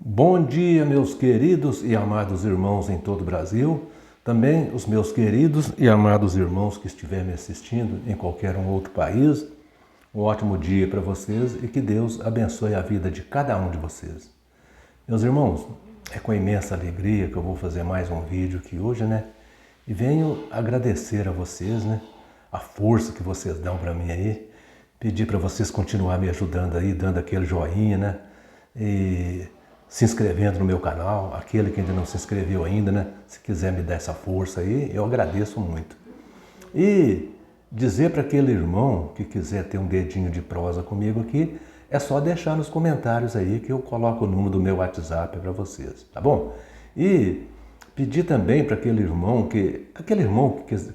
Bom dia, meus queridos e amados irmãos em todo o Brasil, também os meus queridos e amados irmãos que estiverem me assistindo em qualquer outro país. Um ótimo dia para vocês e que Deus abençoe a vida de cada um de vocês. Meus irmãos, é com imensa alegria que eu vou fazer mais um vídeo aqui hoje, E venho agradecer a vocês, a força que vocês dão para mim aí, pedir para vocês continuar me ajudando aí, dando aquele joinha, E se inscrevendo no meu canal, aquele que ainda não se inscreveu ainda, Se quiser me dar essa força aí, eu agradeço muito. E dizer para aquele irmão que quiser ter um dedinho de prosa comigo aqui, é só deixar nos comentários aí que eu coloco o número do meu WhatsApp para vocês, tá bom? E pedir também para aquele irmão que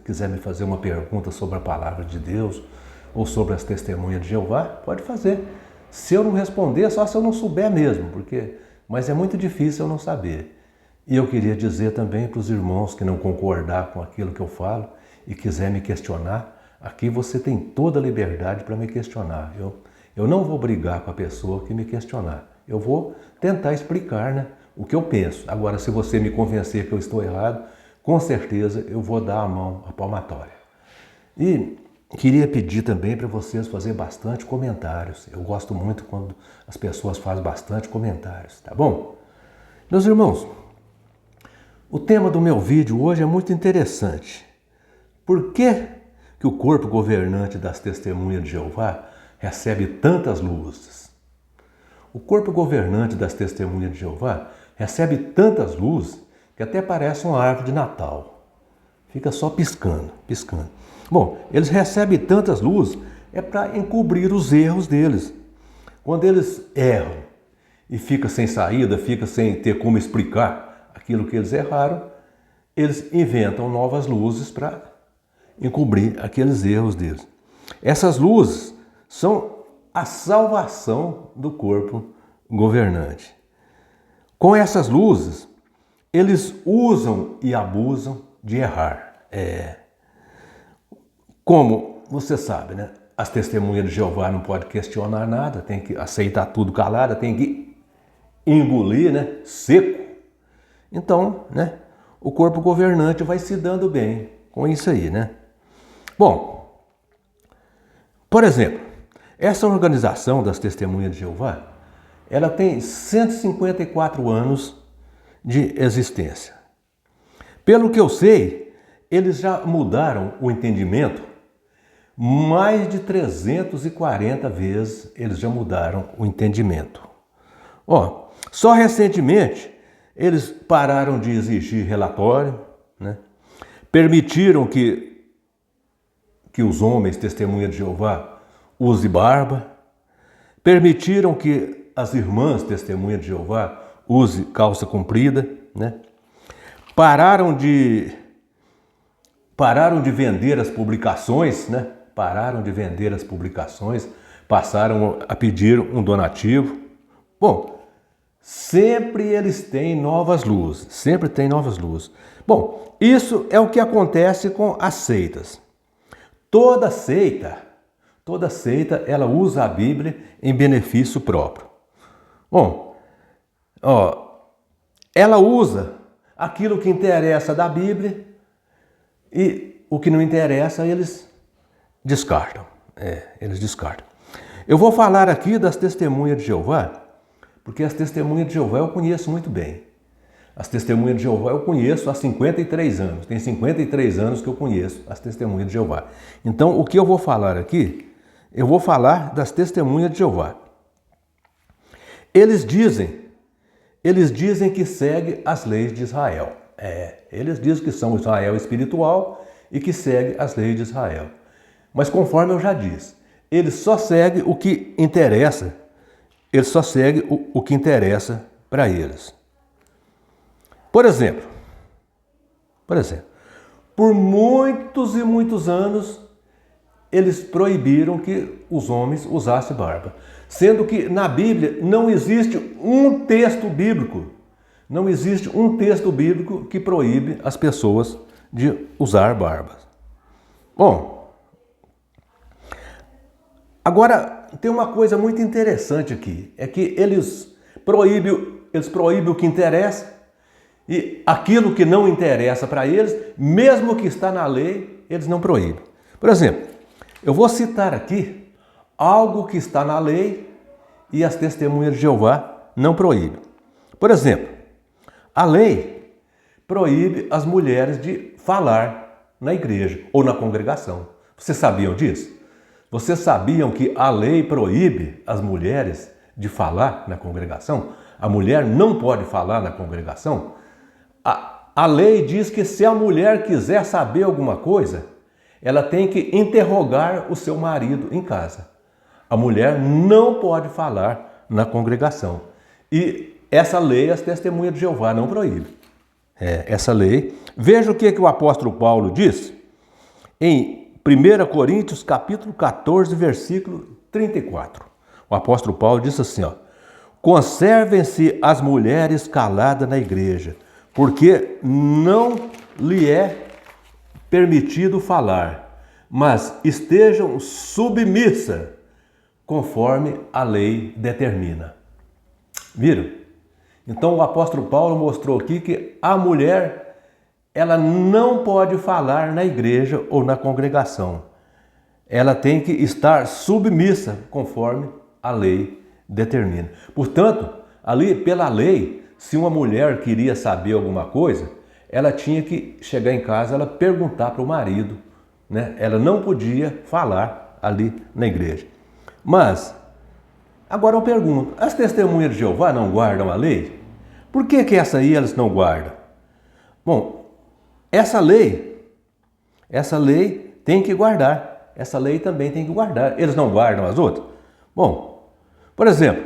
quiser me fazer uma pergunta sobre a palavra de Deus ou sobre as testemunhas de Jeová, pode fazer. Se eu não responder, só se eu não souber mesmo, mas é muito difícil eu não saber. E eu queria dizer também para os irmãos que não concordar com aquilo que eu falo e quiser me questionar, aqui você tem toda a liberdade para me questionar. Eu não vou brigar com a pessoa que me questionar. Eu vou tentar explicar, o que eu penso. Agora, se você me convencer que eu estou errado, com certeza eu vou dar a mão à palmatória. E queria pedir também para vocês fazer bastante comentários. Eu gosto muito quando as pessoas fazem bastante comentários, tá bom? Meus irmãos, o tema do meu vídeo hoje é muito interessante. Por que o corpo governante das testemunhas de Jeová recebe tantas luzes? O corpo governante das testemunhas de Jeová recebe tantas luzes que até parece uma árvore de Natal. Fica só piscando, piscando. Bom, eles recebem tantas luzes, é para encobrir os erros deles. Quando eles erram e fica sem saída, fica sem ter como explicar aquilo que eles erraram, eles inventam novas luzes para encobrir aqueles erros deles. Essas luzes são a salvação do corpo governante. Com essas luzes, eles usam e abusam de errar. Como você sabe, as testemunhas de Jeová não podem questionar nada, tem que aceitar tudo calada, tem que engolir, seco. Então, o corpo governante vai se dando bem com isso aí, Bom, por exemplo, essa organização das testemunhas de Jeová, ela tem 154 anos de existência. Pelo que eu sei, eles já mudaram o entendimento mais de 340 vezes, eles já mudaram o entendimento. Só recentemente eles pararam de exigir relatório, permitiram que os homens testemunhas de Jeová usem barba, permitiram que as irmãs testemunhas de Jeová usem calça comprida, pararam de vender as publicações, Pararam de vender as publicações, passaram a pedir um donativo. Bom, sempre eles têm novas luzes, sempre tem novas luzes. Bom, isso é o que acontece com as seitas. Toda seita, ela usa a Bíblia em benefício próprio. Bom, ela usa aquilo que interessa da Bíblia e o que não interessa eles descartam. Eles descartam. Eu vou falar aqui das testemunhas de Jeová, porque as testemunhas de Jeová eu conheço muito bem. As testemunhas de Jeová eu conheço há 53 anos. Tem 53 anos que eu conheço as testemunhas de Jeová. Então, o que eu vou falar aqui, eu vou falar das testemunhas de Jeová. Eles dizem que seguem as leis de Israel. Eles dizem que são Israel espiritual e que seguem as leis de Israel. Mas conforme eu já disse, eles só seguem o que interessa, para eles. Por exemplo, por muitos e muitos anos, eles proibiram que os homens usassem barba. Sendo que na Bíblia não existe um texto bíblico, que proíbe as pessoas de usar barbas. Bom, agora tem uma coisa muito interessante aqui, é que eles proíbem eles proíbem o que interessa. E aquilo que não interessa para eles, mesmo que está na lei, eles não proíbem. Por exemplo, eu vou citar aqui algo que está na lei e as testemunhas de Jeová não proíbem. Por exemplo, a lei proíbe as mulheres de falar na igreja ou na congregação. Vocês sabiam disso? Vocês sabiam que a lei proíbe as mulheres de falar na congregação? A mulher não pode falar na congregação? A lei diz que se a mulher quiser saber alguma coisa, ela tem que interrogar o seu marido em casa. A mulher não pode falar na congregação. E essa lei as testemunhas de Jeová não proíbem. Essa lei. Veja o que o apóstolo Paulo diz em 1 Coríntios capítulo 14, versículo 34. O apóstolo Paulo diz assim, ó: conservem-se as mulheres caladas na igreja, porque não lhe é permitido falar, mas estejam submissas, conforme a lei determina. Viram? Então o apóstolo Paulo mostrou aqui que a mulher, ela não pode falar na igreja ou na congregação. Ela tem que estar submissa, conforme a lei determina. Portanto, ali pela lei, se uma mulher queria saber alguma coisa, ela tinha que chegar em casa, ela perguntar para o marido, né? Ela não podia falar ali na igreja. Mas, agora eu pergunto, as testemunhas de Jeová não guardam a lei? Por que essa aí elas não guardam? Bom, essa lei tem que guardar. Essa lei também tem que guardar. Eles não guardam as outras? Bom, por exemplo,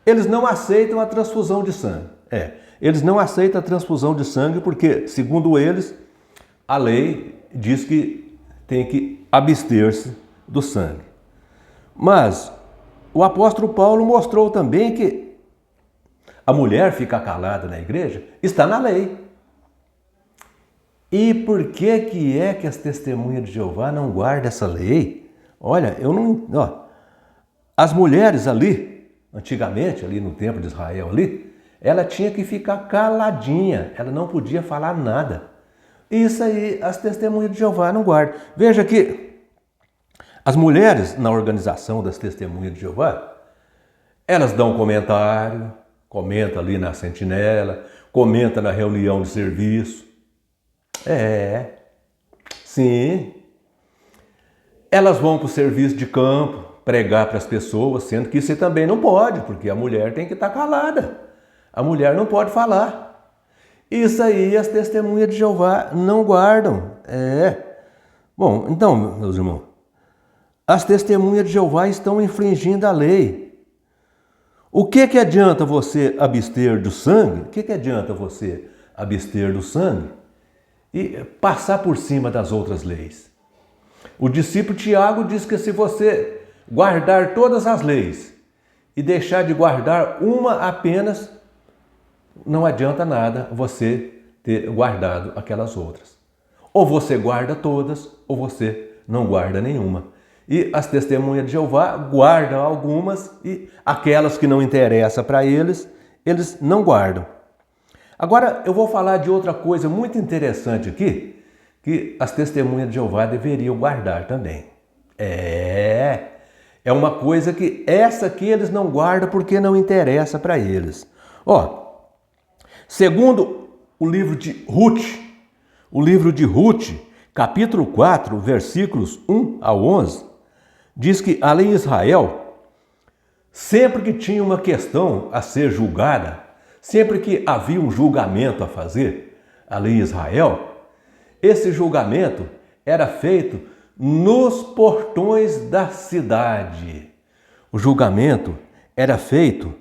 eles não aceitam a transfusão de sangue. Eles não aceitam a transfusão de sangue porque, segundo eles, a lei diz que tem que abster-se do sangue. Mas o apóstolo Paulo mostrou também que a mulher ficar calada na igreja está na lei. E por que as testemunhas de Jeová não guardam essa lei? Olha, as mulheres ali, antigamente, ali no templo de Israel ali, ela tinha que ficar caladinha, ela não podia falar nada. Isso aí as testemunhas de Jeová não guardam. Veja que as mulheres na organização das testemunhas de Jeová, elas dão comentário, comenta ali na sentinela, comenta na reunião de serviço. Sim. Elas vão para o serviço de campo, pregar para as pessoas, sendo que isso também não pode, porque a mulher tem que estar calada. A mulher não pode falar. Isso aí as testemunhas de Jeová não guardam. Bom, então, meus irmãos, as testemunhas de Jeová estão infringindo a lei. O que adianta você abster do sangue? O que adianta você abster do sangue e passar por cima das outras leis? O discípulo Tiago diz que se você guardar todas as leis e deixar de guardar uma apenas, não adianta nada você ter guardado aquelas outras. Ou você guarda todas, ou você não guarda nenhuma. E as testemunhas de Jeová guardam algumas e aquelas que não interessam para eles, eles não guardam. Agora eu vou falar de outra coisa muito interessante aqui, que as testemunhas de Jeová deveriam guardar também. É uma coisa que essa aqui eles não guardam porque não interessa para eles. Segundo o livro de Ruth, capítulo 4, versículos 1 ao 11, diz que ali em Israel, sempre que tinha uma questão a ser julgada, sempre que havia um julgamento a fazer ali em Israel, esse julgamento era feito nos portões da cidade. O julgamento era feito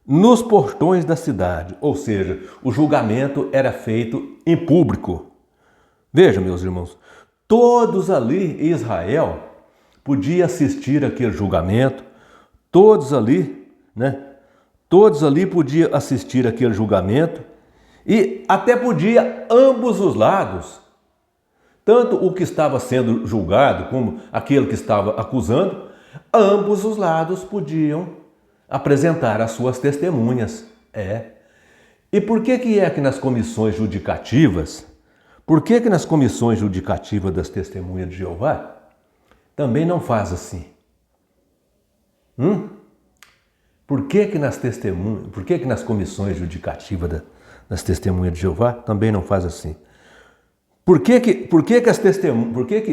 nos portões da cidade, ou seja, o julgamento era feito em público. Veja, meus irmãos, todos ali em Israel podiam assistir aquele julgamento, todos ali podiam assistir aquele julgamento e até podia ambos os lados, tanto o que estava sendo julgado como aquele que estava acusando, ambos os lados podiam apresentar as suas testemunhas. É. E por que que nas comissões judicativas, nas comissões judicativas das testemunhas de Jeová, também não faz assim? Por que que nas comissões judicativas das testemunhas de Jeová também não faz assim? Por que que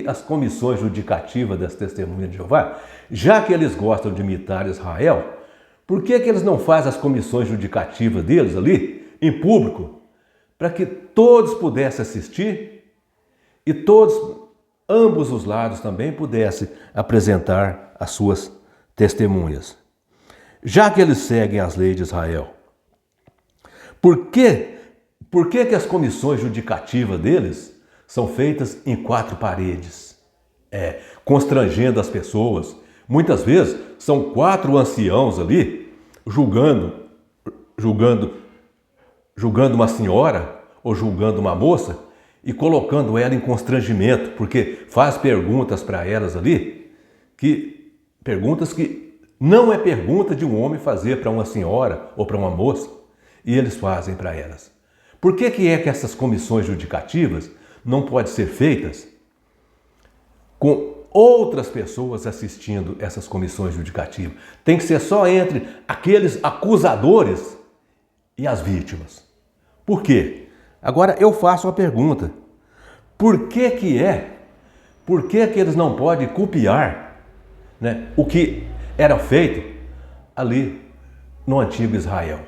as comissões judicativas das testemunhas de Jeová, já que eles gostam de imitar Israel, por que que eles não fazem as comissões judicativas deles ali, em público, para que todos pudessem assistir e ambos os lados também pudessem apresentar as suas testemunhas? Já que eles seguem as leis de Israel, por que que as comissões judicativas deles são feitas em 4 paredes, constrangendo as pessoas? Muitas vezes são 4 anciãos ali julgando uma senhora ou julgando uma moça e colocando ela em constrangimento, porque faz perguntas para elas ali, perguntas que não é pergunta de um homem fazer para uma senhora ou para uma moça, e eles fazem para elas. Por que que essas comissões judicativas não podem ser feitas com outras pessoas assistindo essas comissões judicativas? Tem que ser só entre aqueles acusadores e as vítimas. Por quê? Agora eu faço uma pergunta. Por que que eles não podem copiar, né, o que era feito ali no antigo Israel?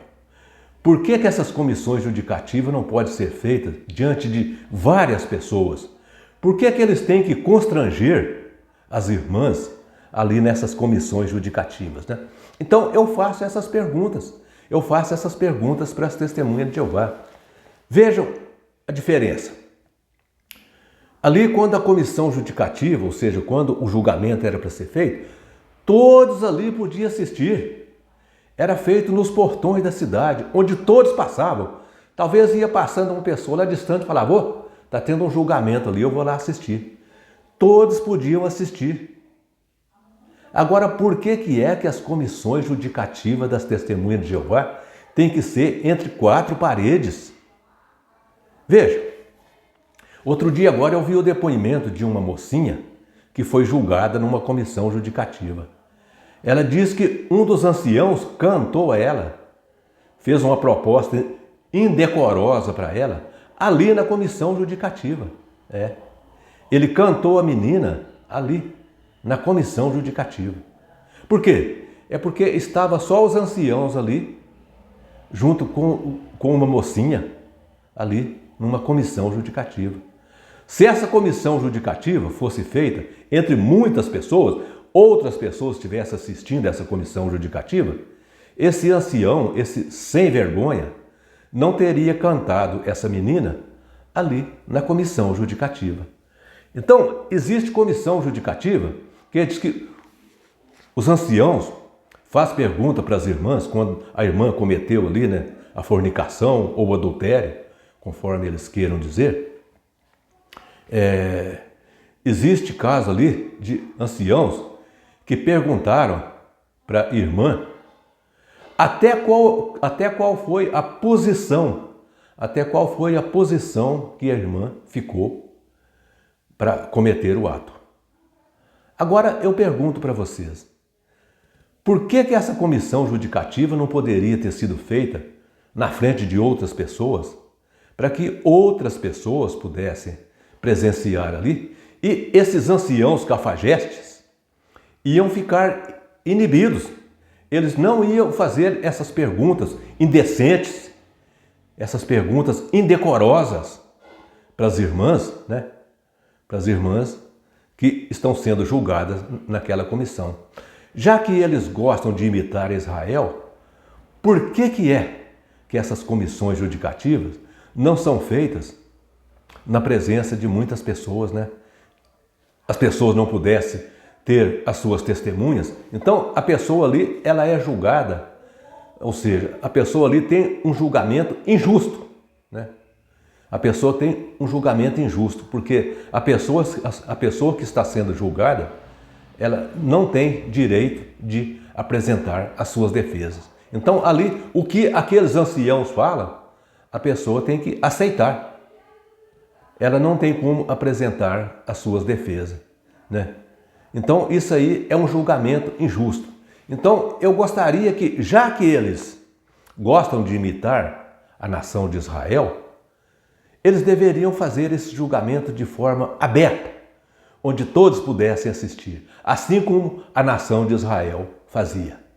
Por que que essas comissões judicativas não podem ser feitas diante de várias pessoas? Por que que eles têm que constranger as irmãs ali nessas comissões judicativas, né? Então eu faço essas perguntas. Eu faço essas perguntas para as testemunhas de Jeová. Vejam a diferença. Ali, quando a comissão judicativa, ou seja, quando o julgamento era para ser feito, todos ali podiam assistir. Era feito nos portões da cidade, onde todos passavam. Talvez ia passando uma pessoa lá distante e falava: está tendo um julgamento ali, eu vou lá assistir. Todos podiam assistir. Agora, por que que as comissões judicativas das testemunhas de Jeová têm que ser entre 4 paredes? Veja, outro dia agora eu vi o depoimento de uma mocinha que foi julgada numa comissão judicativa. Ela diz que um dos anciãos cantou a ela, fez uma proposta indecorosa para ela, ali na comissão judicativa. Ele cantou a menina ali, na comissão judicativa. Por quê? É porque estava só os anciãos ali, junto com uma mocinha, ali, numa comissão judicativa. Se essa comissão judicativa fosse feita entre muitas pessoas, outras pessoas estivessem assistindo essa comissão judicativa, esse ancião, esse sem vergonha, não teria cantado essa menina ali na comissão judicativa. Então, existe comissão judicativa que diz que os anciãos fazem pergunta para as irmãs quando a irmã cometeu ali, né, a fornicação ou o adultério, conforme eles queiram dizer. Existe caso ali de anciãos que perguntaram para a irmã até qual foi a posição que a irmã ficou para cometer o ato. Agora eu pergunto para vocês, por que que essa comissão judicativa não poderia ter sido feita na frente de outras pessoas, para que outras pessoas pudessem presenciar ali, e esses anciãos cafajestes iam ficar inibidos. Eles não iam fazer essas perguntas indecentes, essas perguntas indecorosas para as irmãs, né? Para as irmãs que estão sendo julgadas naquela comissão. Já que eles gostam de imitar Israel, por que que essas comissões judicativas não são feitas na presença de muitas pessoas, né? As pessoas não pudessem ter as suas testemunhas, então a pessoa ali, ela é julgada, ou seja, a pessoa ali tem um julgamento injusto, né? A pessoa tem um julgamento injusto, porque a pessoa que está sendo julgada, ela não tem direito de apresentar as suas defesas. Então, ali, o que aqueles anciãos falam, a pessoa tem que aceitar. Ela não tem como apresentar as suas defesas, né? Então, isso aí é um julgamento injusto. Então, eu gostaria que, já que eles gostam de imitar a nação de Israel, eles deveriam fazer esse julgamento de forma aberta, onde todos pudessem assistir, assim como a nação de Israel fazia.